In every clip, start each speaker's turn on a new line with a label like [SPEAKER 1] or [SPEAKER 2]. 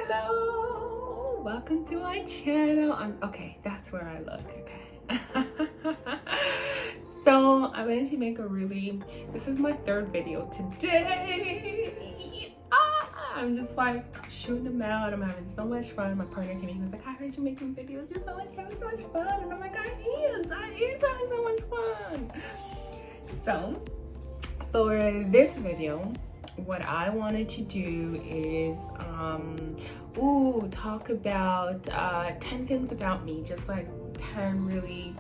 [SPEAKER 1] Hello, welcome to my channel. Okay, that's where I look. Okay. So I wanted to make this is my third video today. I'm just like shooting them out. I'm having so much fun. My partner came in, he was like, I heard you making videos. You're so like having so much fun. And I'm like, I is having so much fun. So for this video, what I wanted to do is talk about 10 things about me, just like 10 really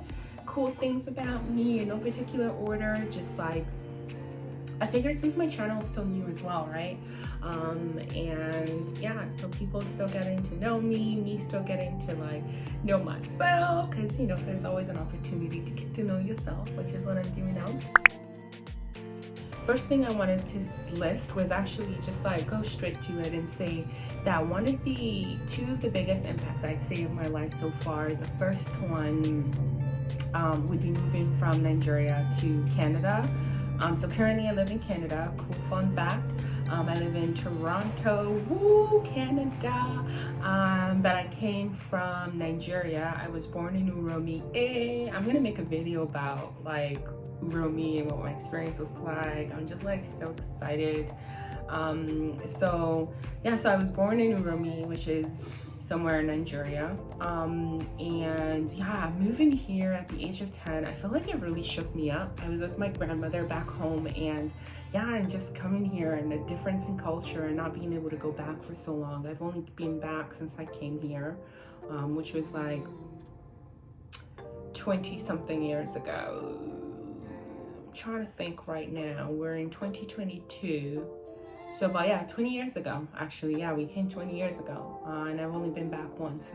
[SPEAKER 1] cool things about me in no particular order. Just like, I figured since my channel is still new as well, right? And yeah, so people still getting to know me still getting to like know myself, because you know there's always an opportunity to get to know yourself, which is what I'm doing now. First thing I wanted to list was actually just like go straight to it and say that two of the biggest impacts I'd say of my life so far. The first one would be moving from Nigeria to Canada. So currently I live in Canada. Cool fun fact. I live in Toronto, woo, Canada. But I came from Nigeria. I was born in Uromi. I'm gonna make a video about like Uromi and what my experience was like. I'm just like so excited. So I was born in Uromi, which is somewhere in Nigeria. And yeah, moving here at the age of 10, I feel like it really shook me up. I was with my grandmother back home, and yeah, and just coming here and the difference in culture and not being able to go back for so long. I've only been back since I came here, which was like 20 something years ago. I'm trying to think right now. We're in 2022. So about 20 years ago, actually. Yeah, we came 20 years ago, and I've only been back once.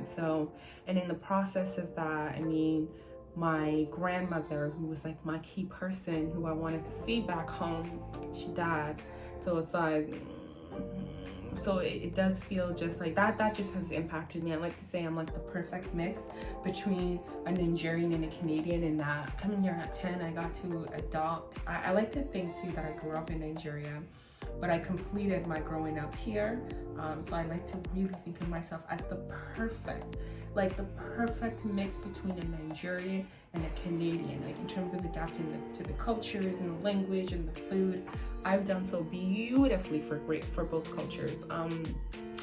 [SPEAKER 1] And in the process of that, I mean, my grandmother, who was like my key person who I wanted to see back home, she died. So it's like, so it does feel just like that just has impacted me. I like to say I'm like the perfect mix between a Nigerian and a Canadian, in that coming here at 10, I got to adopt. I like to think too that I grew up in Nigeria, but I completed my growing up here. So I like to really think of myself as the perfect mix between a Nigerian and a Canadian, like in terms of adapting to the cultures and the language and the food. I've done so beautifully for both cultures.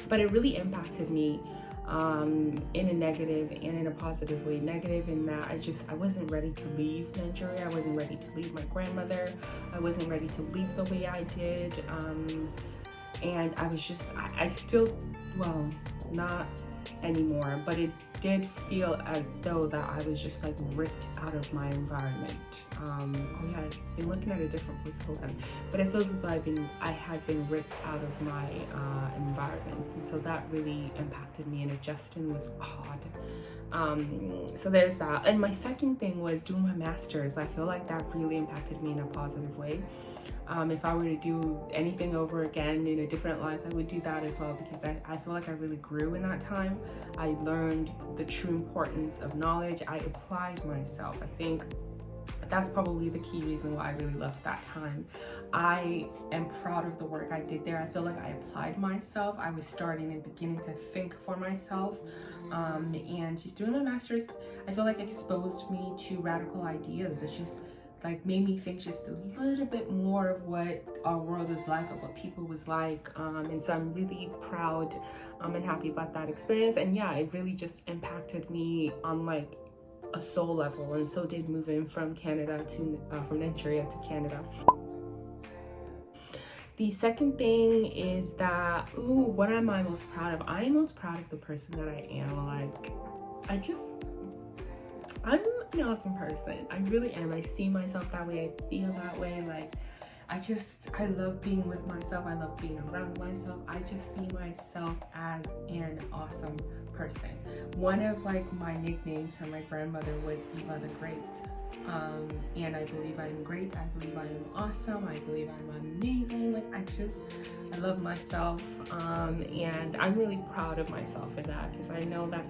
[SPEAKER 1] But it really impacted me in a negative and in a positive way. Negative in that I wasn't ready to leave Nigeria. I wasn't ready to leave my grandmother. I wasn't ready to leave the way I did. And I still, well, not anymore, but it did feel as though that I was just like ripped out of my environment. I've been looking at a different place, hold on. But it feels as though I had been ripped out of my environment, and so that really impacted me, and adjusting was hard. So there's that. And my second thing was doing my master's. I feel like that really impacted me in a positive way. If I were to do anything over again in a different life, I would do that as well, because I feel like I really grew in that time. I learned the true importance of knowledge. I applied myself. I think that's probably the key reason why I really loved that time. I am proud of the work I did there. I feel like I applied myself. I was starting and beginning to think for myself. And just doing my master's, I feel like exposed me to radical ideas. It just like made me think just a little bit more of what our world is like, of what people was like. And so I'm really proud and happy about that experience. And yeah, it really just impacted me on like a soul level, and so did moving from Canada to from Nigeria to Canada. The second thing is that, what am I most proud of? I am most proud of the person that I am. Like, I'm an awesome person. I really am. I see myself that way. I feel that way. Like, I love being with myself. I love being around myself. I just see myself as an awesome person. One of like my nicknames from my grandmother was Eva the Great. And I believe I'm great. I believe I am awesome. I believe I'm amazing. Like, I love myself. And I'm really proud of myself for that, because I know that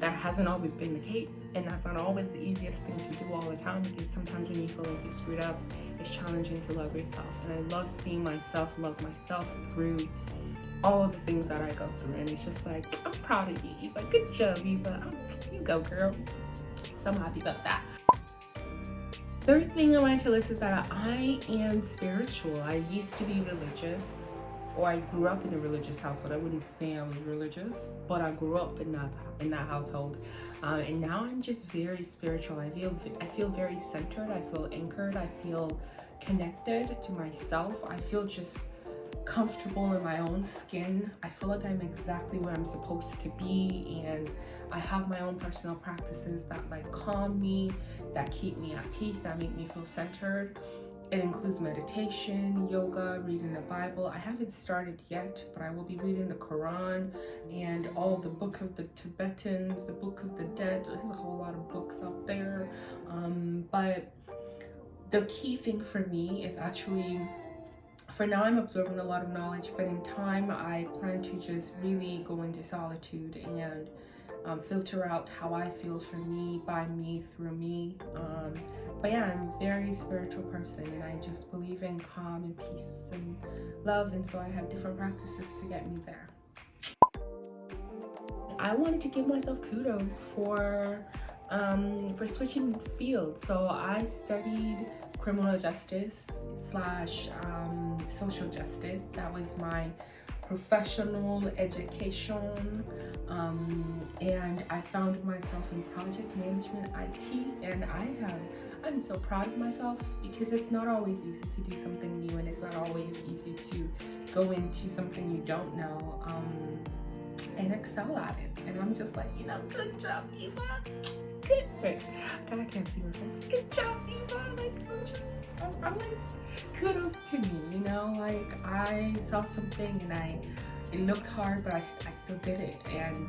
[SPEAKER 1] hasn't always been the case, and that's not always the easiest thing to do all the time, because sometimes when you feel like you screwed up, it's challenging to love yourself. And I love seeing myself love myself through all of the things that I go through. And it's just like, I'm proud of you, Eva. Good job, Eva. You go, girl. So I'm happy about that. Third thing I wanted to list is that I am spiritual. I used to be religious, or I grew up in a religious household. I wouldn't say I was religious, but I grew up in that household. And now I'm just very spiritual. I feel very centered. I feel anchored. I feel connected to myself. I feel just comfortable in my own skin. I feel like I'm exactly where I'm supposed to be, and I have my own personal practices that like calm me, that keep me at peace, that make me feel centered. It includes meditation, yoga, reading the Bible. I haven't started yet, but I will be reading the Quran and all of the Book of the Tibetans, the Book of the Dead. There's a whole lot of books out there. But the key thing for me is actually, for now I'm absorbing a lot of knowledge, but in time I plan to just really go into solitude and filter out how I feel for me, by me, through me. But yeah, I'm a very spiritual person, and I just believe in calm and peace and love, and so I have different practices to get me there. I wanted to give myself kudos for switching fields. So I studied criminal justice / social justice. That was my professional education, and I found myself in project management IT, and I'm so proud of myself, because it's not always easy to do something new, and it's not always easy to go into something you don't know and excel at it. And I'm just like, good job, Eva. Good. Wait, God, I can't see my face. Good job, Eva. Like, I'm like, kudos to me, like I saw something and it looked hard, but I still did it, and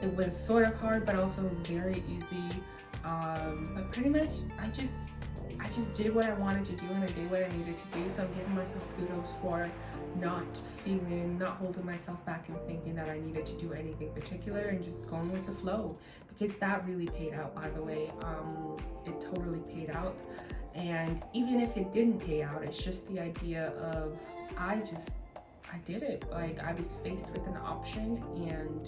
[SPEAKER 1] it was sort of hard, but also it was very easy. But pretty much I just did what I wanted to do, and I did what I needed to do. So I'm giving myself kudos for not holding myself back and thinking that I needed to do anything particular, and just going with the flow, because that really paid out, by the way. It totally paid out. And even if it didn't pay out, it's just the idea of I did it. Like, I was faced with an option and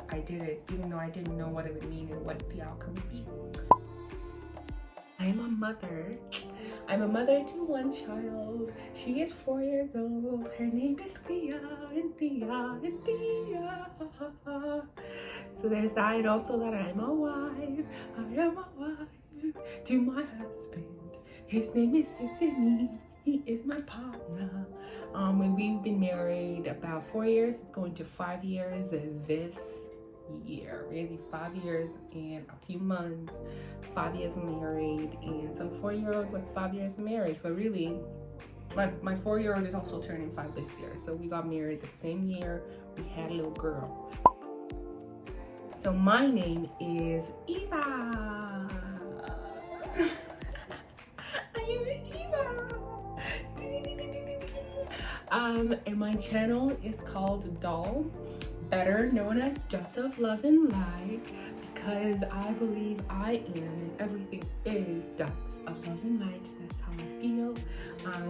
[SPEAKER 1] I did it, even though I didn't know what it would mean and what the outcome would be. I'm a mother. I'm a mother to one child. She is 4 years old. Her name is Thea, and Thea, and Thea. So there's that, and also that I'm a wife. I am a wife to my husband. His name is Anthony. He is my partner. And we've been married about 4 years. It's going to 5 years this year. We're gonna be 5 years in a few months. 5 years married, and so 4-year-old with 5 years of marriage. But really, my 4-year-old is also turning 5 this year. So we got married the same year we had a little girl. So my name is Eva. And my channel is called Doll, better known as Dots of Love and Light, because I believe I am, and everything is dots of love and light. That's how I feel.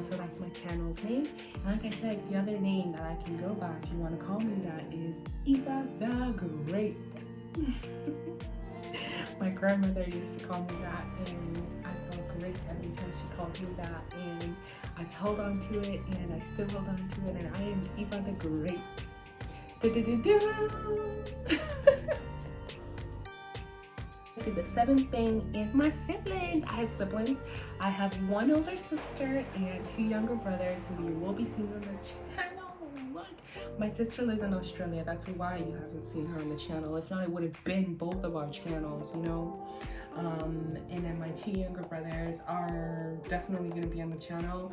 [SPEAKER 1] So that's my channel's name. And like I said, the other name that I can go by, if you want to call me that, is Eva the Great. My grandmother used to call me that, and I felt great every time she called me that, and I've held on to it, and I still hold on to it, and I am Eva the Great. See, the seventh thing is my siblings. I have siblings. I have one older sister and 2 younger brothers who you will be seeing on the channel. What? My sister lives in Australia. That's why you haven't seen her on the channel. If not, it would have been both of our channels, And then my 2 younger brothers are definitely going to be on the channel.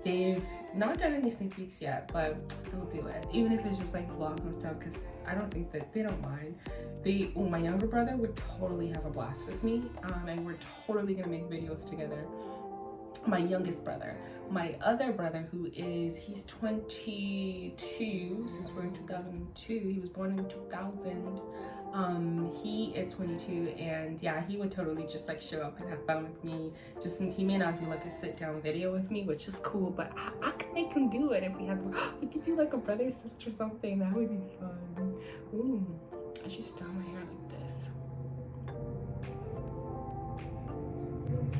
[SPEAKER 1] They've not done any sneak peeks yet, but they'll do it. Even if it's just like vlogs and stuff, because I don't think that they don't mind. My younger brother would totally have a blast with me, and we're totally going to make videos together. My youngest brother. My other brother, he's 22, since we're in 2002, he was born in 2000. He is 22, and yeah, he would totally just like show up and have fun with me. Just he may not do like a sit down video with me, which is cool, but I could make him do it if we could do like a brother sister something. That would be fun. Ooh, I should style my hair like this.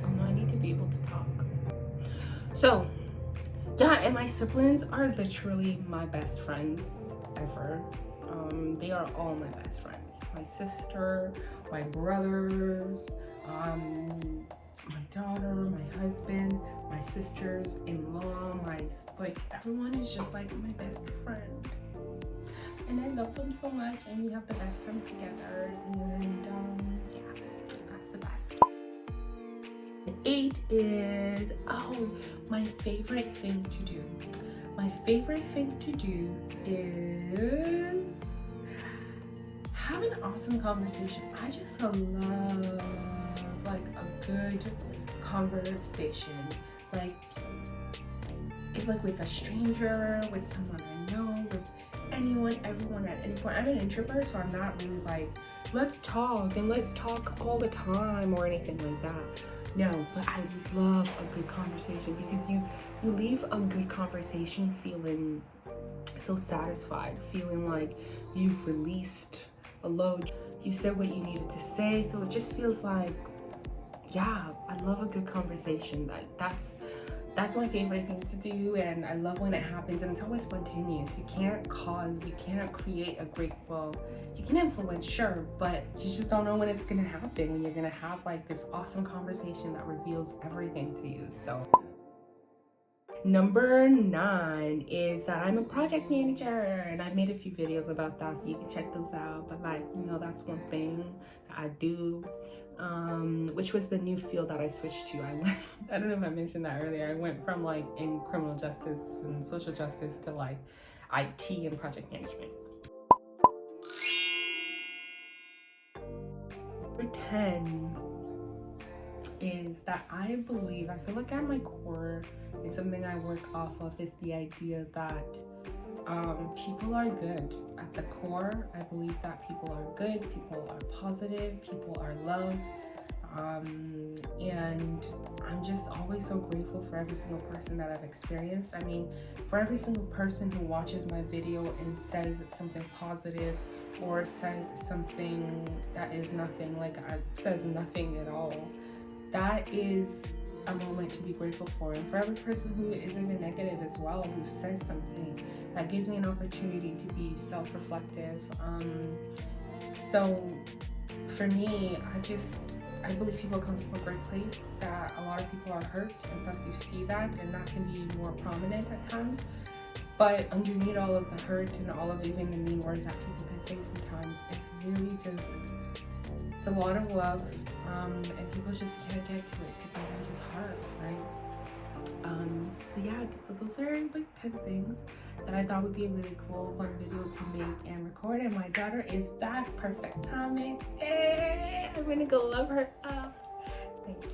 [SPEAKER 1] Oh no, I need to be able to talk. So yeah, and my siblings are literally my best friends ever. They are all my best friends. My sister, my brothers, my daughter, my husband, my sisters-in-law, everyone is just like my best friend. And I love them so much, and we have the best time together, and yeah, that's the best. 8 is, my favorite thing to do. My favorite thing to do is have an awesome conversation. I just love like a good conversation, like with a stranger, with someone I know, with anyone, everyone at any point. I'm an introvert, so I'm not really like, let's talk all the time or anything like that. No, but I love a good conversation, because you leave a good conversation feeling so satisfied, feeling like you've released a load. You said what you needed to say, so it just feels like, yeah, I love a good conversation. That's my favorite thing to do, and I love when it happens, and it's always spontaneous. You can't create a great, you can influence, sure, but you just don't know when it's gonna happen, when you're gonna have like this awesome conversation that reveals everything to you. So number 9 is that I'm a project manager, and I've made a few videos about that, so you can check those out. But that's one thing that I do, which was the new field that I switched to. I don't know if I mentioned that earlier. I went from like in criminal justice and social justice to like IT and project management. Number 10 is that I feel like at my core, and something I work off of, is the idea that people are good. At the core, I believe that people are good, people are positive, people are loved, and I'm just always so grateful for every single person that I've experienced. I mean, for every single person who watches my video and says something positive, or says something that is nothing, says nothing at all, that is a moment to be grateful for. And for every person who is even negative as well, who says something, that gives me an opportunity to be self-reflective. So for me, I believe people come from a great place, that a lot of people are hurt, and thus you see that, and that can be more prominent at times. But underneath all of the hurt and all of even the mean words that people can say sometimes, it's really just, it's a lot of love, and people just can't get to it because sometimes it's hard, right? So yeah, so those are like 10 things that I thought would be a really cool, fun video to make and record. And my daughter is back, perfect timing. Hey, I'm gonna go love her up. Thank you.